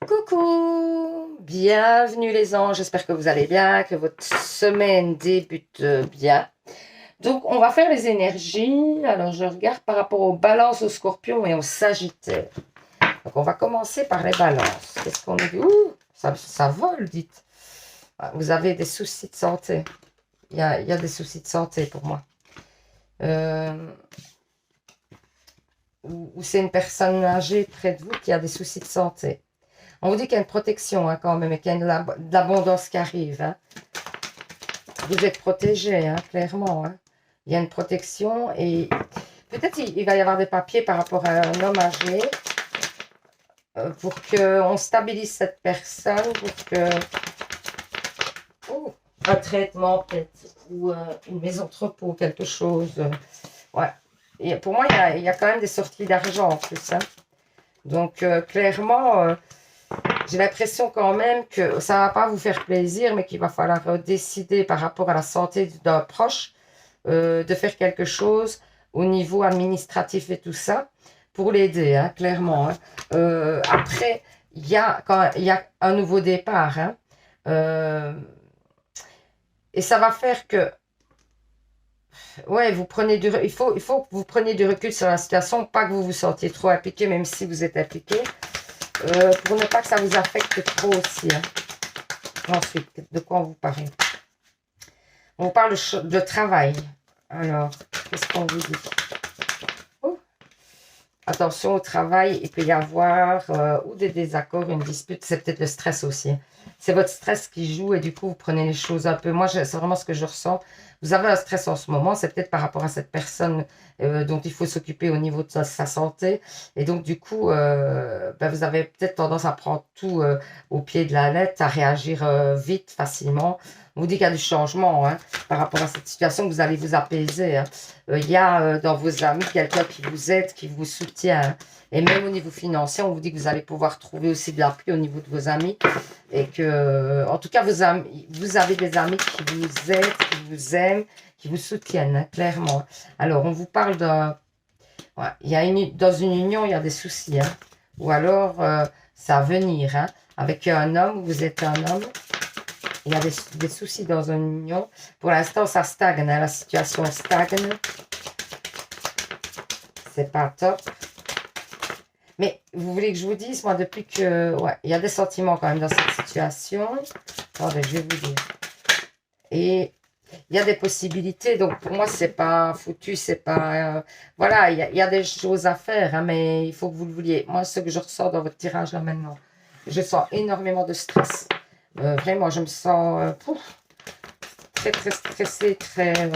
Coucou, bienvenue les anges, j'espère que vous allez bien, que votre semaine débute bien. Donc on va faire les énergies, alors je regarde par rapport aux balances, aux scorpions et aux sagittaires. Donc on va commencer par les balances. Qu'est-ce qu'on dit? Ouh, ça vole, dites. Vous avez des soucis de santé. Il y a des soucis de santé pour moi. Ou c'est une personne âgée près de vous qui a des soucis de santé. On vous dit qu'il y a une protection hein, quand même, et qu'il y a de l'abondance qui arrive. Hein. Vous êtes protégé, hein, clairement. Hein. Il y a une protection et peut-être il va y avoir des papiers par rapport à un homme âgé pour qu'on stabilise cette personne, pour que... un traitement peut-être, ou une maison de repos, quelque chose. Ouais. Et pour moi, il y a quand même des sorties d'argent en plus. Hein. Donc, clairement... j'ai l'impression quand même que ça ne va pas vous faire plaisir, mais qu'il va falloir décider par rapport à la santé d'un proche, de faire quelque chose au niveau administratif et tout ça, pour l'aider, hein, clairement. Hein. Après, il y a un nouveau départ. Hein, et ça va faire que, ouais, vous prenez il faut que vous preniez du recul sur la situation, pas que vous vous sentiez trop impliqué, même si vous êtes impliqué. Pour ne pas que ça vous affecte trop aussi. Hein. Ensuite, de quoi on vous parle? On vous parle de travail. Alors, qu'est-ce qu'on vous dit? Attention au travail, il peut y avoir ou des désaccords, une dispute, c'est peut-être le stress aussi. C'est votre stress qui joue et du coup, vous prenez les choses un peu... Moi, c'est vraiment ce que je ressens. Vous avez un stress en ce moment, c'est peut-être par rapport à cette personne dont il faut s'occuper au niveau de sa santé. Et donc, du coup, vous avez peut-être tendance à prendre tout au pied de la lettre, à réagir vite, facilement. On vous dit qu'il y a du changement hein, par rapport à cette situation, que vous allez vous apaiser. Hein. Il y a dans vos amis quelqu'un qui vous aide, qui vous soutient. Hein. Et même au niveau financier, on vous dit que vous allez pouvoir trouver aussi de l'appui au niveau de vos amis. Et que, en tout cas, vous avez des amis qui vous aident, qui vous aiment, qui vous soutiennent, hein, clairement. Alors, on vous parle d'un... Ouais, dans une union, il y a des soucis. Hein. Ou alors, c'est à venir. Hein. Avec un homme, vous êtes un homme. Il y a des soucis dans une union. Pour l'instant, ça stagne. Hein, la situation stagne. C'est pas top. Mais vous voulez que je vous dise, moi, depuis que... Ouais, il y a des sentiments quand même dans cette situation. Attendez, je vais vous dire. Et il y a des possibilités. Donc, pour moi, c'est pas foutu. C'est pas... voilà, il y a des choses à faire. Hein, mais il faut que vous le vouliez. Moi, ce que je ressens dans votre tirage là maintenant, je sens énormément de stress. Vraiment, je me sens très, très stressée, très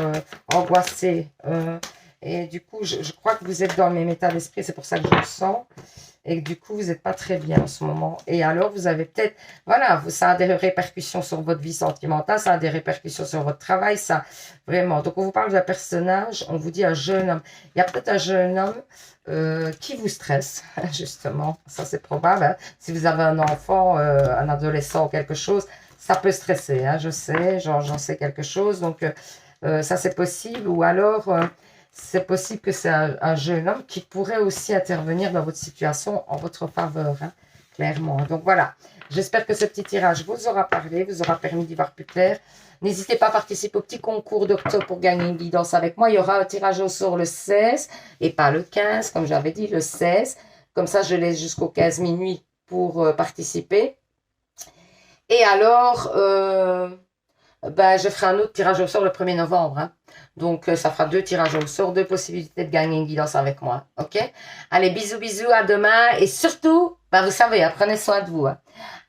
angoissée. Et du coup, je crois que vous êtes dans le même état d'esprit. C'est pour ça que je le sens. Et que du coup, vous n'êtes pas très bien en ce moment. Et alors, vous avez peut-être... Voilà, ça a des répercussions sur votre vie sentimentale. Ça a des répercussions sur votre travail. Ça, vraiment. Donc, on vous parle d'un personnage. On vous dit un jeune homme. Il y a peut-être un jeune homme qui vous stresse, justement. Ça, c'est probable. Hein. Si vous avez un enfant, un adolescent ou quelque chose, ça peut stresser. Hein, je sais, j'en sais quelque chose. Donc, ça, c'est possible. Ou alors... c'est possible que c'est un jeune homme qui pourrait aussi intervenir dans votre situation en votre faveur, hein, clairement. Donc voilà, j'espère que ce petit tirage vous aura parlé, vous aura permis d'y voir plus clair. N'hésitez pas à participer au petit concours d'octobre pour gagner une guidance avec moi. Il y aura un tirage au sort le 16 et pas le 15, comme j'avais dit, le 16. Comme ça, je laisse jusqu'au 15 minuit pour participer. Et alors... je ferai un autre tirage au sort le 1er novembre. Hein. Donc, ça fera 2 tirages au sort, 2 possibilités de gagner une guidance avec moi. OK? Allez, bisous, bisous, à demain. Et surtout, vous savez, hein, prenez soin de vous. Hein.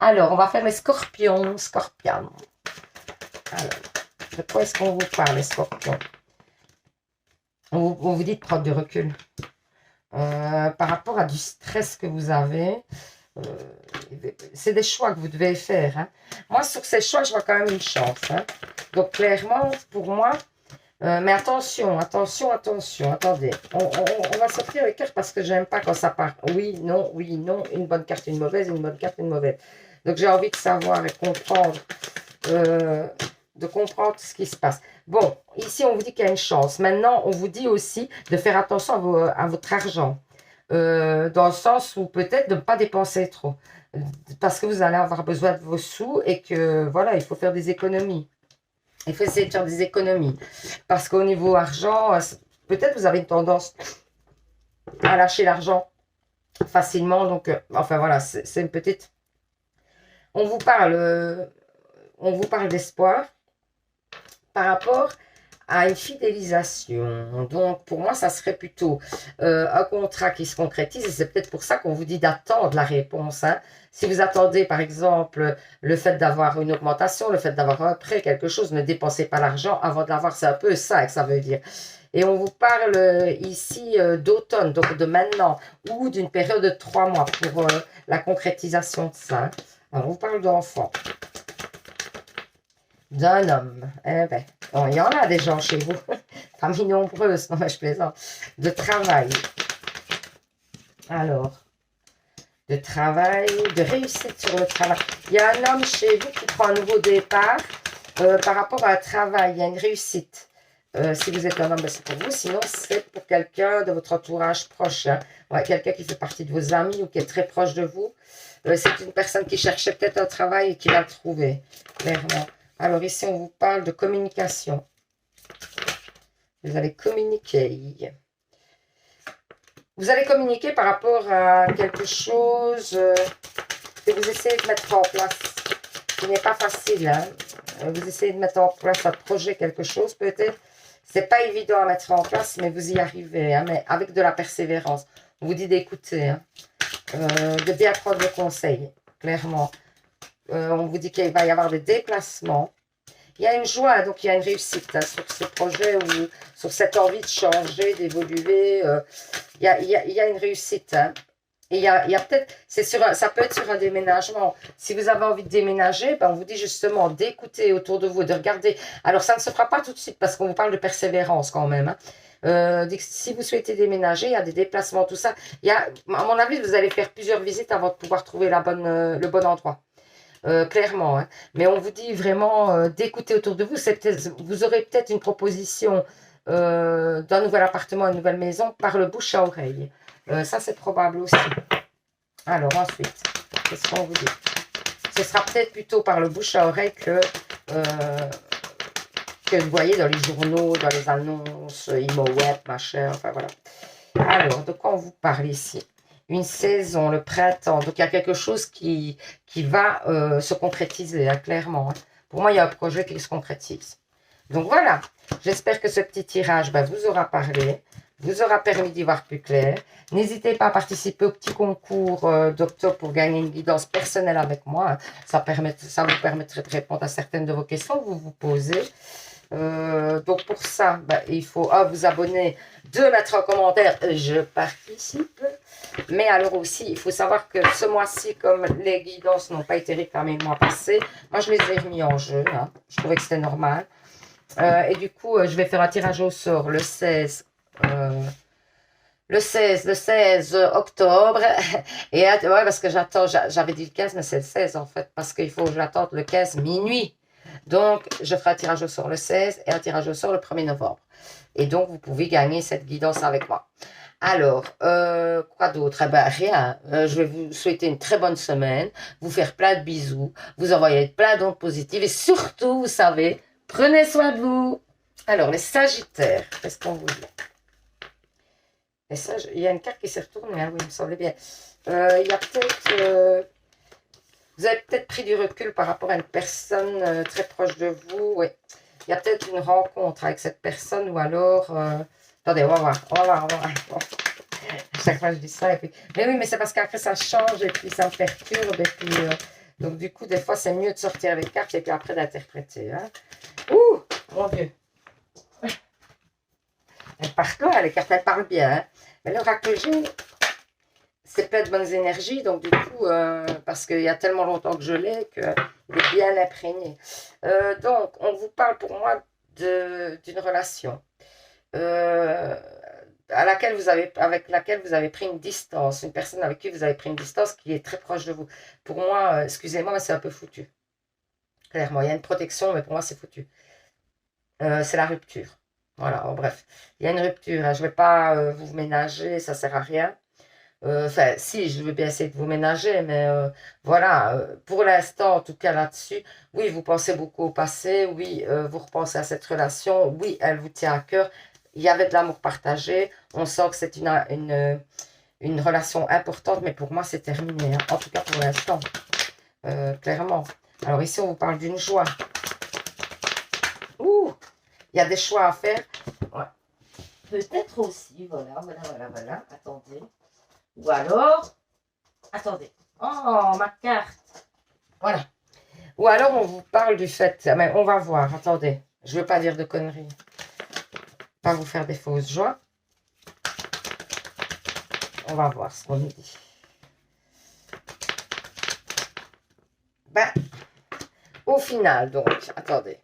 Alors, on va faire les scorpions. Scorpions. Alors, de quoi est-ce qu'on vous parle, les scorpions? On vous dit de prendre du recul. Par rapport à du stress que vous avez... c'est des choix que vous devez faire. Hein. Moi, sur ces choix, je vois quand même une chance. Hein. Donc, clairement, pour moi, mais attention, attention, attention, attendez. On va sortir les cartes parce que j'aime pas quand ça part. Oui, non, une bonne carte, une bonne carte, une mauvaise. Donc, j'ai envie de savoir et comprendre, de comprendre ce qui se passe. Bon, ici, on vous dit qu'il y a une chance. Maintenant, on vous dit aussi de faire attention à votre argent. dans le sens où peut-être de ne pas dépenser trop. Parce que vous allez avoir besoin de vos sous et que, voilà, il faut faire des économies. Il faut essayer de faire des économies. Parce qu'au niveau argent, peut-être vous avez une tendance à lâcher l'argent facilement. Donc, enfin voilà, c'est une petite... On vous parle d'espoir par rapport à une fidélisation. Donc, pour moi, ça serait plutôt un contrat qui se concrétise. Et c'est peut-être pour ça qu'on vous dit d'attendre la réponse. Hein. Si vous attendez, par exemple, le fait d'avoir une augmentation, le fait d'avoir un prêt, quelque chose, ne dépensez pas l'argent avant de l'avoir. C'est un peu ça que ça veut dire. Et on vous parle ici d'automne, donc de maintenant, ou d'une période de 3 mois pour la concrétisation de ça. Alors, on vous parle d'enfant, d'un homme. Eh ben, bon, il y en a des gens chez vous. Famille nombreuse, non mais je plaisante. De travail. Alors, de travail, de réussite sur le travail. Il y a un homme chez vous qui prend un nouveau départ par rapport à un travail. Il y a une réussite. Si vous êtes un homme, ben c'est pour vous. Sinon, c'est pour quelqu'un de votre entourage proche. Hein. Ouais, quelqu'un qui fait partie de vos amis ou qui est très proche de vous. C'est une personne qui cherchait peut-être un travail et qui l'a trouvé, clairement. Alors ici, on vous parle de communication. Vous allez communiquer. Vous allez communiquer par rapport à quelque chose que vous essayez de mettre en place, qui n'est pas facile. Hein. Vous essayez de mettre en place un projet, quelque chose peut-être. C'est pas évident à mettre en place, mais vous y arrivez, hein, mais avec de la persévérance. On vous dit d'écouter, hein, de bien prendre le conseil, clairement. On vous dit qu'il va y avoir des déplacements. Il y a une joie, donc il y a une réussite hein, sur ce projet ou sur cette envie de changer, d'évoluer. Il y a une réussite. Hein. Et il y a peut-être, ça peut être sur un déménagement. Si vous avez envie de déménager, ben on vous dit justement d'écouter autour de vous, de regarder. Alors ça ne se fera pas tout de suite parce qu'on vous parle de persévérance quand même. Hein. Si vous souhaitez déménager, il y a des déplacements, tout ça. À mon avis, vous allez faire plusieurs visites avant de pouvoir trouver le bon endroit. Clairement, hein. Mais on vous dit vraiment d'écouter autour de vous. Vous aurez peut-être une proposition d'un nouvel appartement, une nouvelle maison par le bouche à oreille. Ça, c'est probable aussi. Alors, ensuite, qu'est-ce qu'on vous dit? Ce sera peut-être plutôt par le bouche à oreille que vous voyez dans les journaux, dans les annonces, ImoWeb, machin, enfin voilà. Alors, de quoi on vous parle ici? Une saison, le printemps. Donc, il y a quelque chose qui va se concrétiser, hein, clairement. Hein. Pour moi, il y a un projet qui se concrétise. Donc, voilà. J'espère que ce petit tirage vous aura parlé, vous aura permis d'y voir plus clair. N'hésitez pas à participer au petit concours d'octobre pour gagner une guidance personnelle avec moi. Hein. Ça vous permettrait de répondre à certaines de vos questions que vous vous posez. Donc pour ça, il faut vous abonner, de mettre un commentaire, je participe. Mais alors aussi, il faut savoir que ce mois-ci, comme les guidances n'ont pas été réclamées le mois passé, moi je les ai remis en jeu. Hein. Je trouvais que c'était normal. Et du coup, je vais faire un tirage au sort le 16 octobre. Et ouais, parce que j'attends, j'avais dit le 15, mais c'est le 16 en fait, parce qu'il faut que j'attende le 15 minuit. Donc, je ferai un tirage au sort le 16 et un tirage au sort le 1er novembre. Et donc, vous pouvez gagner cette guidance avec moi. Alors, quoi d'autre? Eh ben, rien. Je vais vous souhaiter une très bonne semaine, vous faire plein de bisous, vous envoyer plein d'ondes positives et surtout, vous savez, prenez soin de vous. Alors, les Sagittaires, qu'est-ce qu'on vous dit? Il y a une carte qui s'est retournée, hein, oui, il me semblait bien. Il y a peut-être... vous avez peut-être pris du recul par rapport à une personne très proche de vous. Oui. Il y a peut-être une rencontre avec cette personne ou alors... attendez, on va voir. Chaque fois, je dis ça. Et puis... Mais oui, mais c'est parce qu'après, ça change et puis ça me perturbe. Et puis, donc, du coup, des fois, c'est mieux de sortir les cartes et puis après d'interpréter. Hein. Ouh, mon Dieu. Elles partent loin, les cartes, elles parlent bien. Hein. Mais l'oracle G, c'est plein de bonnes énergies. Donc, du coup, parce qu'il y a tellement longtemps que je l'ai qu'il est bien imprégné. Donc, on vous parle pour moi d'une relation. Avec laquelle vous avez pris une distance, une personne avec qui vous avez pris une distance qui est très proche de vous. Pour moi, excusez-moi, mais c'est un peu foutu. Clairement, il y a une protection, mais pour moi, c'est foutu. C'est la rupture. Voilà, bref, il y a une rupture. Hein. Je ne vais pas vous ménager, ça ne sert à rien. Enfin, si, je veux bien essayer de vous ménager, mais voilà, pour l'instant, en tout cas là-dessus, oui, vous pensez beaucoup au passé, oui, vous repensez à cette relation, oui, elle vous tient à cœur, il y avait de l'amour partagé, on sent que c'est une relation importante, mais pour moi, c'est terminé, hein. En tout cas pour l'instant, clairement. Alors ici, on vous parle d'une joie. Ouh, il y a des choix à faire. Ouais. Peut-être aussi, voilà, attendez. Ou alors, attendez. Oh, ma carte. Voilà. Ou alors, on vous parle du fait, mais on va voir, attendez. Je ne veux pas dire de conneries. Pas vous faire des fausses joies. On va voir ce qu'on nous dit. Ben, au final, donc, attendez.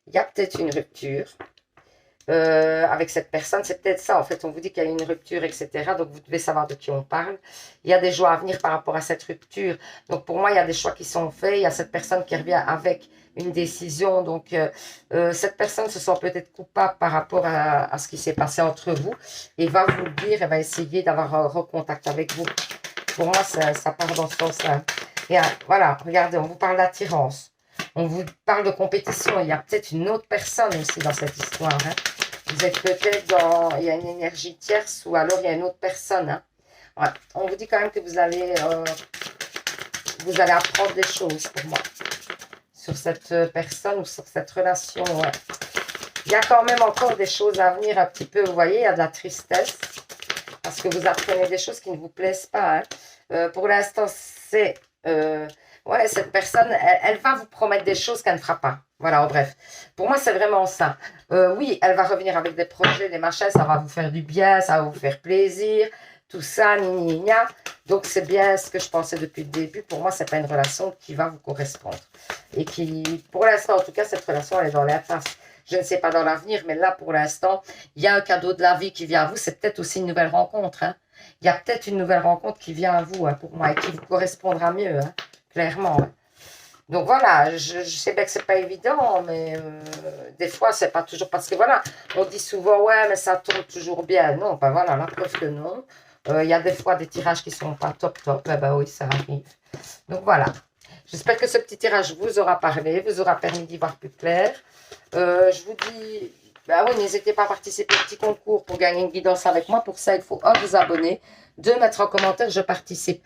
Il y a peut-être une rupture. Avec cette personne, c'est peut-être ça, en fait, on vous dit qu'il y a une rupture, etc. Donc, vous devez savoir de qui on parle. Il y a des choix à venir par rapport à cette rupture. Donc, pour moi, il y a des choix qui sont faits. Il y a cette personne qui revient avec une décision. Donc, cette personne se sent peut-être coupable par rapport à ce qui s'est passé entre vous et va vous le dire, elle va essayer d'avoir un recontact avec vous. Pour moi, ça part dans ce sens-là. Et voilà, regardez, on vous parle d'attirance. On vous parle de compétition. Il y a peut-être une autre personne aussi dans cette histoire, hein. Vous êtes peut-être dans... Il y a une énergie tierce ou alors il y a une autre personne, hein. Ouais. On vous dit quand même que vous allez apprendre des choses pour moi. Sur cette personne ou sur cette relation, ouais. Il y a quand même encore des choses à venir un petit peu. Vous voyez, il y a de la tristesse. Parce que vous apprenez des choses qui ne vous plaisent pas, hein. Pour l'instant, c'est... ouais, cette personne, elle va vous promettre des choses qu'elle ne fera pas. Voilà, en bref. Pour moi, c'est vraiment ça. Oui, elle va revenir avec des projets, des machins, ça va vous faire du bien, ça va vous faire plaisir, tout ça, ni. Donc, c'est bien ce que je pensais depuis le début. Pour moi, c'est pas une relation qui va vous correspondre. Et qui, pour l'instant, en tout cas, cette relation, elle est dans l'impasse. Je ne sais pas dans l'avenir, mais là, pour l'instant, il y a un cadeau de la vie qui vient à vous. C'est peut-être aussi une nouvelle rencontre, hein. Il y a peut-être une nouvelle rencontre qui vient à vous, hein, pour moi, et qui vous correspondra mieux, hein, clairement. Hein. Donc voilà, je sais bien que c'est pas évident, mais des fois, c'est pas toujours... Parce que voilà, on dit souvent, ouais, mais ça tourne toujours bien. Non, ben voilà, la preuve que non. Il y a des fois des tirages qui sont pas top. Eh ben oui, ça arrive. Donc voilà. J'espère que ce petit tirage vous aura parlé, vous aura permis d'y voir plus clair. Je vous dis... Ben oui, n'hésitez pas à participer au petit concours pour gagner une guidance avec moi. Pour ça, il faut 1, vous abonner, 2, mettre en commentaire, je participe.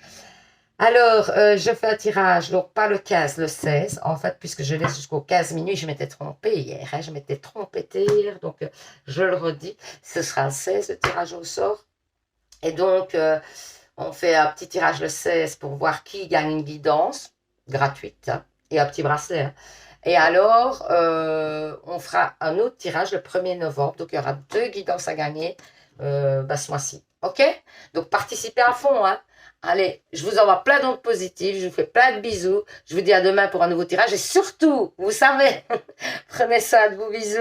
Alors, je fais un tirage, donc pas le 15, le 16, en fait, puisque je laisse jusqu'au 15 minuit, je m'étais trompée hier, hein, je m'étais trompée hier, donc je le redis, ce sera le 16, le tirage au sort. Et donc, on fait un petit tirage le 16 pour voir qui gagne une guidance gratuite, hein, et un petit bracelet, hein. Et alors, on fera un autre tirage le 1er novembre. Donc, il y aura 2 guidances à gagner ce mois-ci. OK? Donc, participez à fond, hein. Allez, je vous envoie plein d'ondes positives. Je vous fais plein de bisous. Je vous dis à demain pour un nouveau tirage. Et surtout, vous savez, prenez soin de vous. Bisous.